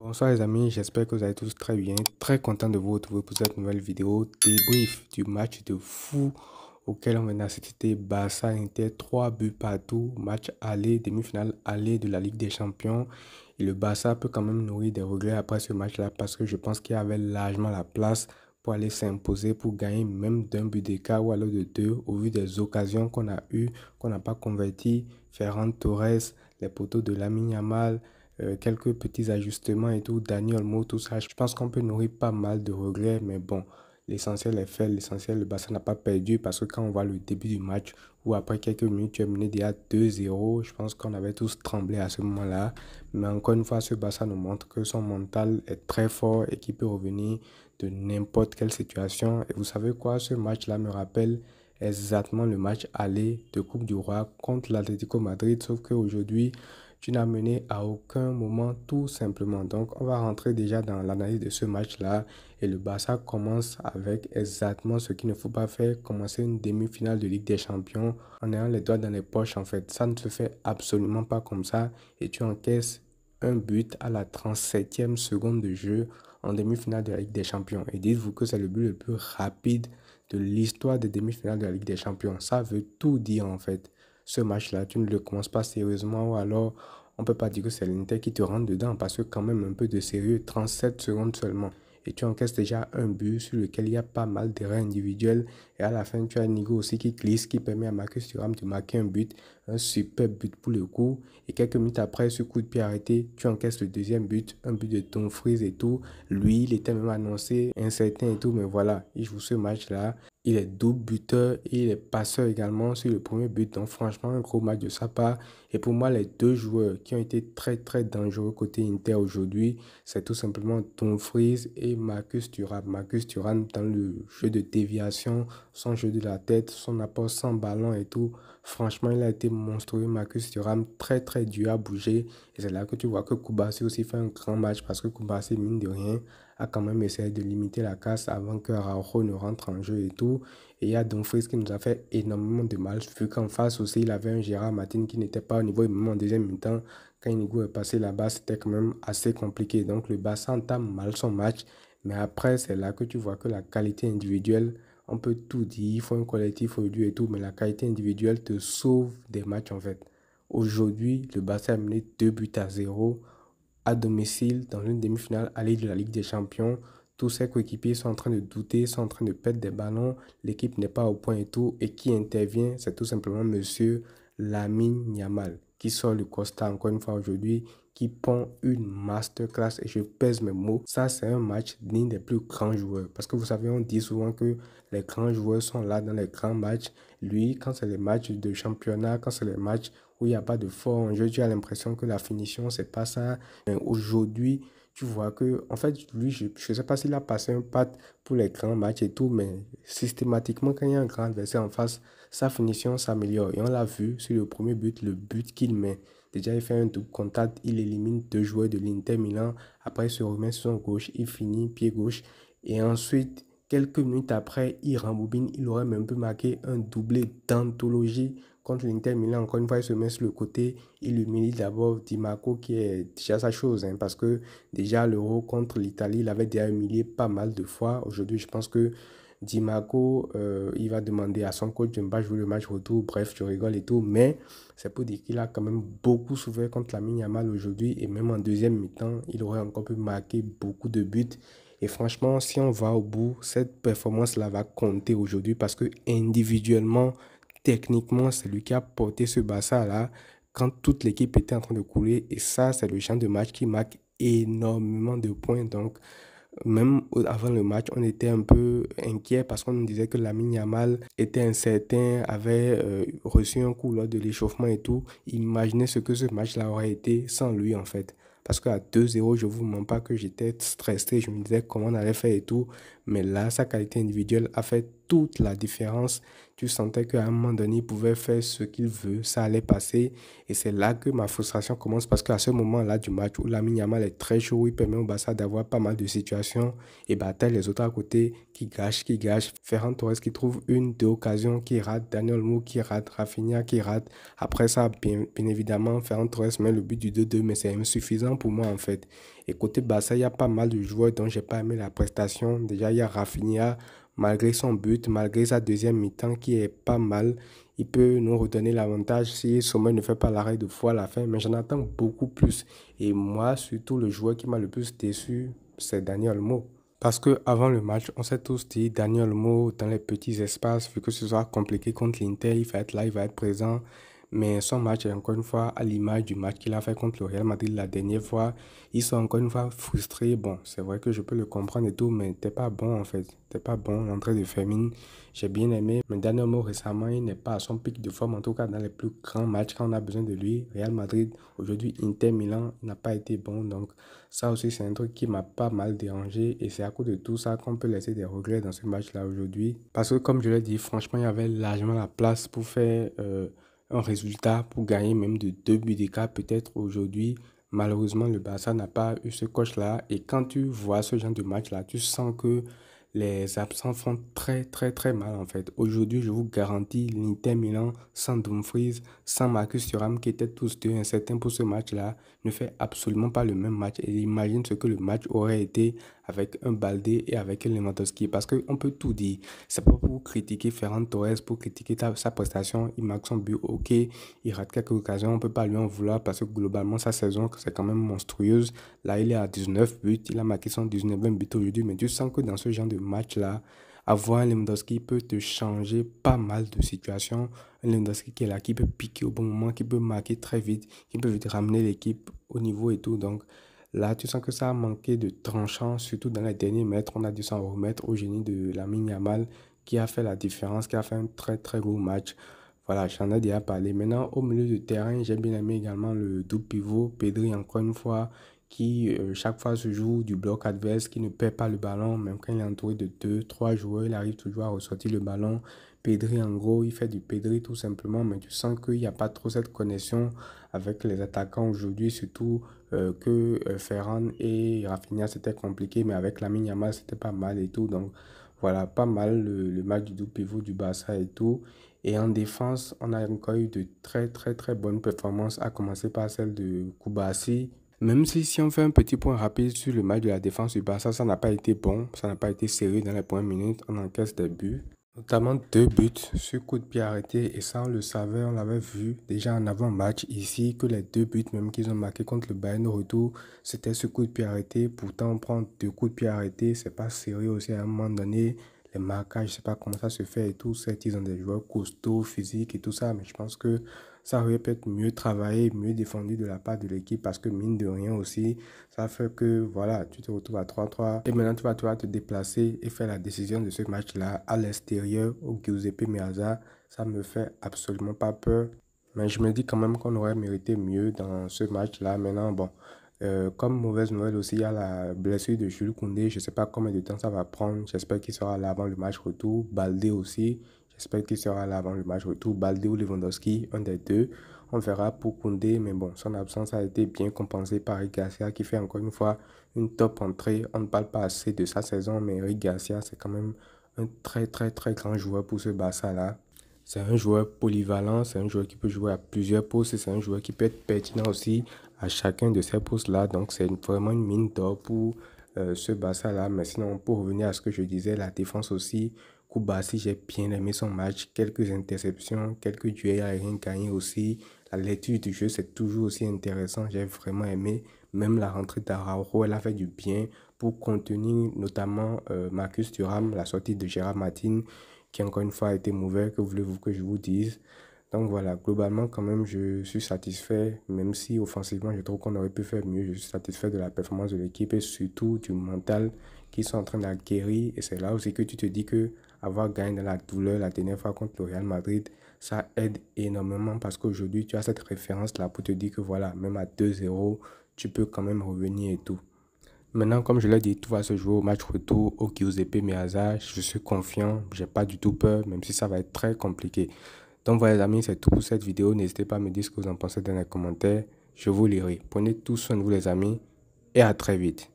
Bonsoir les amis, j'espère que vous allez tous très bien. Très content de vous retrouver pour cette nouvelle vidéo débrief du match de fou auquel on a assisté. Barça Inter, 3 buts partout, match aller, demi-finale aller de la Ligue des Champions. Et le Barça peut quand même nourrir des regrets après ce match-là parce que je pense qu'il y avait largement la place pour aller s'imposer, pour gagner même d'un but d'écart ou alors de deux au vu des occasions qu'on a eues, qu'on n'a pas converties. Ferran Torres, les poteaux de Lamine Yamal, quelques petits ajustements et tout, Dani Olmo, tout ça. Je pense qu'on peut nourrir pas mal de regrets, mais bon, l'essentiel est fait. L'essentiel, le Barça n'a pas perdu parce que quand on voit le début du match, où après quelques minutes, tu es mené déjà 2-0, je pense qu'on avait tous tremblé à ce moment-là. Mais encore une fois, ce Barça nous montre que son mental est très fort et qu'il peut revenir de n'importe quelle situation. Et vous savez quoi, ce match-là me rappelle exactement le match aller de Coupe du Roi contre l'Atlético Madrid, sauf qu'aujourd'hui, tu n'as mené à aucun moment tout simplement. Donc, on va rentrer déjà dans l'analyse de ce match-là. Et le Barça commence avec exactement ce qu'il ne faut pas faire, commencer une demi-finale de Ligue des Champions en ayant les doigts dans les poches en fait. Ça ne se fait absolument pas comme ça. Et tu encaisses un but à la 37e seconde de jeu en demi-finale de la Ligue des Champions. Et dites-vous que c'est le but le plus rapide de l'histoire des demi-finales de la Ligue des Champions. Ça veut tout dire en fait. Ce match-là, tu ne le commences pas sérieusement ou alors on ne peut pas dire que c'est l'Inter qui te rentre dedans parce que quand même un peu de sérieux, 37 secondes seulement. Et tu encaisses déjà un but sur lequel il y a pas mal d'erreurs individuelles. Et à la fin, tu as Nigo aussi qui glisse, qui permet à Marcus Thuram de marquer un but. Un super but pour le coup. Et quelques minutes après, ce coup de pied arrêté, tu encaisses le deuxième but. Un but de Dumfries et tout. Lui, il était même annoncé incertain et tout. Mais voilà, il joue ce match-là. Il est double buteur et il est passeur également sur le premier but. Donc franchement, un gros match de sa part. Et pour moi, les deux joueurs qui ont été très très dangereux côté Inter aujourd'hui, c'est tout simplement Dumfries et Marcus Thuram. Marcus Thuram dans le jeu de déviation, son jeu de la tête, son apport sans ballon et tout. Franchement, il a été monstrueux. Marcus Thuram, très très dur à bouger. Et c'est là que tu vois que Koubassi aussi fait un grand match parce que Koubassi, mine de rien, a quand même essayé de limiter la casse avant que Araujo ne rentre en jeu et tout. Et il y a Dumfries qui nous a fait énormément de mal, vu qu'en face aussi, il avait un Gérard Martin qui n'était pas au niveau, et même en deuxième mi-temps, quand Inigo est passé là-bas, c'était quand même assez compliqué. Donc le Barça entame mal son match, mais après, c'est là que tu vois que la qualité individuelle, on peut tout dire, il faut un collectif aujourd'hui et tout, mais la qualité individuelle te sauve des matchs en fait. Aujourd'hui, le Barça a mené 2 buts à 0 à domicile dans une demi-finale aller de la Ligue des Champions. Tous ses coéquipiers sont en train de douter, sont en train de perdre des ballons. L'équipe n'est pas au point et tout. Et qui intervient, c'est tout simplement monsieur Lamine Yamal qui sort le Costa encore une fois aujourd'hui, qui pond une masterclass et je pèse mes mots. Ça, c'est un match digne des plus grands joueurs. Parce que vous savez, on dit souvent que les grands joueurs sont là dans les grands matchs. Lui, quand c'est les matchs de championnat, quand c'est les matchs où il n'y a pas de fort en jeu, tu as l'impression que la finition, c'est pas ça. Mais aujourd'hui, tu vois que, en fait, lui, je ne sais pas s'il a passé un pas pour les grands matchs et tout, mais systématiquement, quand il y a un grand adversaire en face, sa finition s'améliore. Et on l'a vu sur le premier but, le but qu'il met. Déjà, il fait un double contact, il élimine deux joueurs de l'Inter Milan. Après, il se remet sur son gauche, il finit pied gauche. Et ensuite, quelques minutes après, il rembobine. Il aurait même pu marquer un doublé d'anthologie contre l'Inter Milan. Encore une fois, il se met sur le côté. Il humilie d'abord Di Marco, qui est déjà sa chose, hein, parce que déjà, l'Euro contre l'Italie, il avait déjà humilié pas mal de fois. Aujourd'hui, je pense que Di Marco, il va demander à son coach de ne pas jouer le match retour. Bref, je rigole et tout. Mais c'est pour dire qu'il a quand même beaucoup souffert contre Lamine Yamal aujourd'hui. Et même en deuxième mi-temps, il aurait encore pu marquer beaucoup de buts. Et franchement, si on va au bout, cette performance-là va compter aujourd'hui parce que individuellement, techniquement, c'est lui qui a porté ce Barça-là quand toute l'équipe était en train de couler. Et ça, c'est le genre de match qui marque énormément de points. Donc, même avant le match, on était un peu inquiet parce qu'on nous disait que Lamine Yamal était incertain, avait reçu un coup lors de l'échauffement et tout. Imaginez ce que ce match-là aurait été sans lui en fait. Parce qu'à 2-0, je ne vous mens pas que j'étais stressé. Je me disais comment on allait faire et tout. Mais là, sa qualité individuelle a fait toute la différence. Tu sentais qu'à un moment donné, il pouvait faire ce qu'il veut, ça allait passer. Et c'est là que ma frustration commence parce qu'à ce moment-là du match où Lamine Yamal est très chaud, il permet au Barça d'avoir pas mal de situations et bataille les autres à côté qui gâchent. Ferran Torres qui trouve une, deux occasions qui rate, Daniel Olmo qui rate, Rafinha qui rate. Après ça, bien évidemment, Ferran Torres met le but du 2-2, mais c'est insuffisant pour moi en fait. Et côté Barça, il y a pas mal de joueurs dont j'ai pas aimé la prestation. Déjà, il y a Rafinha, malgré son but, malgré sa deuxième mi-temps qui est pas mal. Il peut nous redonner l'avantage si Sommer ne fait pas l'arrêt de fou à la fin, mais j'en attends beaucoup plus. Et moi, surtout, le joueur qui m'a le plus déçu, c'est Daniel Olmo. Parce que avant le match, on s'est tous dit, Daniel Olmo, dans les petits espaces, vu que ce soit compliqué contre l'Inter, il va être là, il va être présent. Mais son match est encore une fois à l'image du match qu'il a fait contre le Real Madrid la dernière fois. Ils sont encore une fois frustrés. Bon, c'est vrai que je peux le comprendre et tout, mais t'es pas bon en fait. T'es pas bon. L'entrée de Fermin, j'ai bien aimé. Mais dernièrement, récemment, il n'est pas à son pic de forme, en tout cas dans les plus grands matchs quand on a besoin de lui. Real Madrid, aujourd'hui Inter Milan, il n'a pas été bon. Donc ça aussi, c'est un truc qui m'a pas mal dérangé. Et c'est à cause de tout ça qu'on peut laisser des regrets dans ce match-là aujourd'hui. Parce que comme je l'ai dit, franchement, il y avait largement la place pour faire un résultat pour gagner même de 2 buts d'écart peut-être aujourd'hui. Malheureusement, le Barça n'a pas eu ce coach-là. Et quand tu vois ce genre de match-là, tu sens que les absents font très très très mal en fait. Aujourd'hui, je vous garantis, l'Inter Milan sans Dumfries, sans Marcus Thuram qui étaient tous deux incertains pour ce match-là, ne fait absolument pas le même match. Et imagine ce que le match aurait été avec un Baldé et avec un Lewandowski. Parce qu'on peut tout dire. C'est pas pour critiquer Ferran Torres, pour critiquer sa prestation. Il marque son but, ok. Il rate quelques occasions, on peut pas lui en vouloir parce que globalement, sa saison, c'est quand même monstrueuse. Là, il est à 19 buts. Il a marqué son 19e but aujourd'hui. Mais tu sens que dans ce genre de match-là, avoir un Lewandowski peut te changer pas mal de situations. Un Lewandowski qui est là, qui peut piquer au bon moment, qui peut marquer très vite, qui peut vite ramener l'équipe au niveau et tout. Donc là, tu sens que ça a manqué de tranchant, surtout dans les derniers mètres. On a dû s'en remettre au génie de Lamine Yamal qui a fait la différence, qui a fait un très très gros match. Voilà, j'en ai déjà parlé. Maintenant, au milieu de terrain, j'ai bien aimé également le double pivot. Pedri, encore une fois, qui chaque fois se joue du bloc adverse, qui ne perd pas le ballon. Même quand il est entouré de deux, trois joueurs, il arrive toujours à ressortir le ballon. Pedri, en gros, il fait du Pedri tout simplement, mais tu sens qu'il n'y a pas trop cette connexion avec les attaquants aujourd'hui, surtout que Ferran et Rafinha, c'était compliqué, mais avec Lamine Yamal, c'était pas mal et tout. Donc, voilà, pas mal le match du double pivot du Barça et tout. Et en défense, on a encore eu de très, très, très bonnes performances, à commencer par celle de Koubassi. Même si on fait un petit point rapide sur le match de la défense du Barça, ça n'a pas été bon, ça n'a pas été sérieux dans les premières minutes, on encaisse des buts. Notamment 2 buts sur coup de pied arrêté et ça on le savait, on l'avait vu déjà en avant-match ici que les 2 buts même qu'ils ont marqué contre le Bayern au retour, c'était ce coup de pied arrêté. Pourtant on prend 2 coups de pied arrêtés, c'est pas sérieux aussi à un moment donné. Les marquages, je sais pas comment ça se fait et tout. Certes, ils ont des joueurs costauds, physiques et tout ça, mais je pense que ça aurait pu être mieux travaillé, mieux défendu de la part de l'équipe parce que mine de rien aussi, ça fait que voilà, tu te retrouves à 3-3 et maintenant tu vas te déplacer et faire la décision de ce match-là à l'extérieur au Giuseppe Meazza. Ça me fait absolument pas peur. Mais je me dis quand même qu'on aurait mérité mieux dans ce match-là. Maintenant, bon, comme mauvaise nouvelle aussi, il y a la blessure de Jules Koundé. Je ne sais pas combien de temps ça va prendre. J'espère qu'il sera là avant le match retour. Baldé aussi. J'espère qu'il sera là avant le match retour. Baldé ou Lewandowski, un des deux. On verra pour Koundé. Mais bon, son absence a été bien compensée par Eric Garcia qui fait encore une fois une top entrée. On ne parle pas assez de sa saison, mais Eric Garcia, c'est quand même un très très très grand joueur pour ce Barça-là. C'est un joueur polyvalent, c'est un joueur qui peut jouer à plusieurs postes et c'est un joueur qui peut être pertinent aussi à chacun de ces postes-là. Donc, c'est vraiment une mine d'or pour ce Barça-là. Mais sinon, pour revenir à ce que je disais, la défense aussi, Koubassi, j'ai bien aimé son match. Quelques interceptions, quelques duels aériens gagnés aussi. La lecture du jeu, c'est toujours aussi intéressant. J'ai vraiment aimé. Même la rentrée d'Araujo, elle a fait du bien pour contenir notamment Marcus Thuram, la sortie de Gérard Martin qui encore une fois a été mauvais, que voulez-vous que je vous dise. Donc voilà, globalement quand même je suis satisfait, même si offensivement je trouve qu'on aurait pu faire mieux, je suis satisfait de la performance de l'équipe et surtout du mental qu'ils sont en train d'acquérir. Et c'est là aussi que tu te dis que avoir gagné dans la douleur la dernière fois contre le Real Madrid, ça aide énormément parce qu'aujourd'hui tu as cette référence là pour te dire que voilà, même à 2-0, tu peux quand même revenir et tout. Maintenant, comme je l'ai dit, tout va se jouer au match retour au Giuseppe Meazza. Je suis confiant, j'ai pas du tout peur, même si ça va être très compliqué. Donc voilà les amis, c'est tout pour cette vidéo. N'hésitez pas à me dire ce que vous en pensez dans les commentaires. Je vous lirai. Prenez tout soin de vous les amis et à très vite.